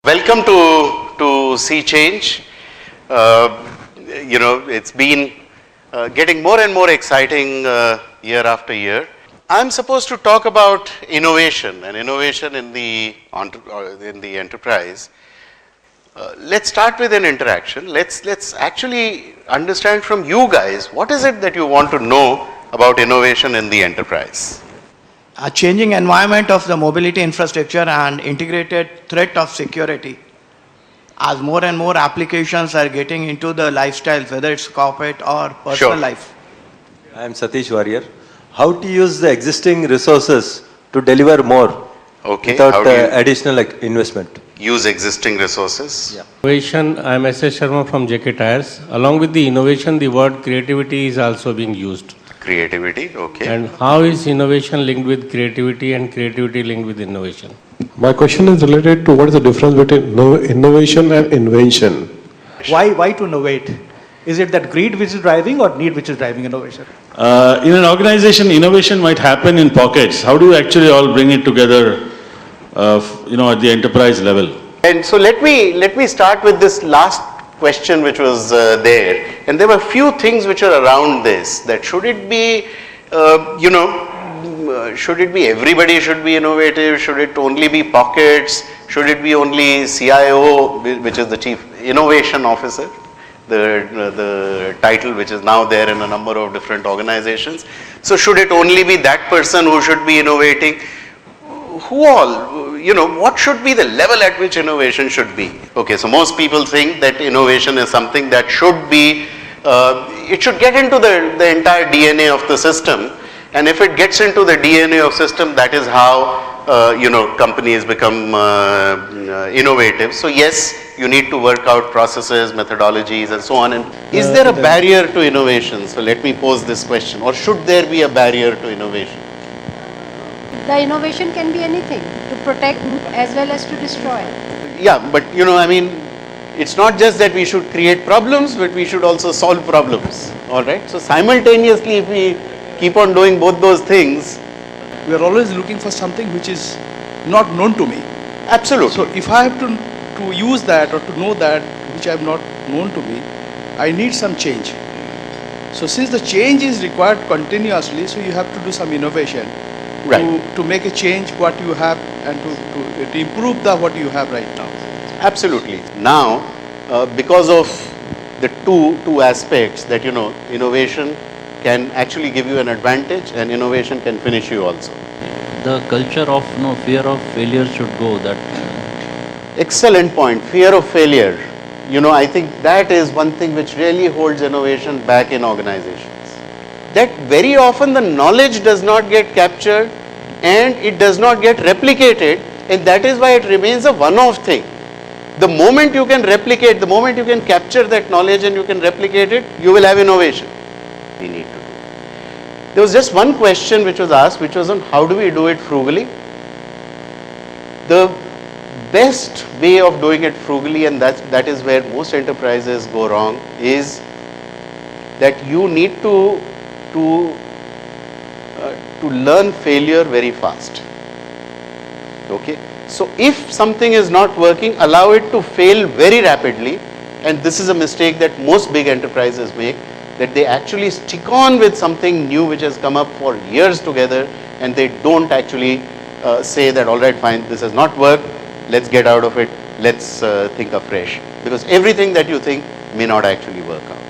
Welcome to Sea Change. It's been getting more and more exciting year after year. I'm supposed to talk about innovation and innovation in the enterprise. Let's start with an interaction. Let's actually understand from you guys, what is it that you want to know about innovation in the enterprise? A changing environment of the mobility infrastructure and integrated threat of security. As more and more applications are getting into the lifestyles, whether it's corporate or personal life. I am Satish Warrior. How to use the existing resources to deliver more without additional investment? Use existing resources. Yeah. Innovation, I am S.S. Sharma from JK Tyres. Along with the innovation, the word creativity is also being used. Creativity, okay. And how is innovation linked with creativity and creativity linked with innovation? My question is related to what is the difference between innovation and invention? Why to innovate? Is it that greed which is driving or need which is driving innovation? In an organization, innovation might happen in pockets. How do you actually all bring it together, at the enterprise level? And so let me start with this last question which was there, and there were few things which are around this, that should it be should it be everybody should be innovative, should it only be pockets, should it be only CIO, which is the Chief Innovation Officer, the title which is now there in a number of different organizations. So should it only be that person who should be innovating? Who all, what should be the level at which innovation should be? Okay, so most people think that innovation is something that should be, it should get into the entire DNA of the system, and if it gets into the DNA of system, that is how, companies become innovative. So yes, you need to work out processes, methodologies and so on. And is there a barrier to innovation? So let me pose this question, or should there be a barrier to innovation? The innovation can be anything, to protect as well as to destroy. Yeah, but it's not just that we should create problems, but we should also solve problems. All right. So simultaneously, if we keep on doing both those things, We are always looking for something which is not known to me. absolutely. So if I have to use that or to know that which I have not known to me, I need some change. So since the change is required continuously, so you have to do some innovation. Right. To make a change what you have and to improve what you have right now. Absolutely. Now, because of the two aspects that innovation can actually give you an advantage, and innovation can finish you also. The culture of fear of failure should go. That Excellent point. Fear of failure. I think that is one thing which really holds innovation back in organizations. That very often the knowledge does not get captured and it does not get replicated, and that is why it remains a one-off thing. The moment you can replicate, the moment you can capture that knowledge and you can replicate it, you will have innovation. We need to do. There was just one question which was asked, which was on how do we do it frugally. The best way of doing it frugally, and that is where most enterprises go wrong, is that you need to learn failure very fast. Okay, so if something is not working, allow it to fail very rapidly, and this is a mistake that most big enterprises make, that they actually stick on with something new which has come up for years together, and they don't actually say that, all right, fine, this has not worked, let's get out of it, let's think afresh, because everything that you think may not actually work out.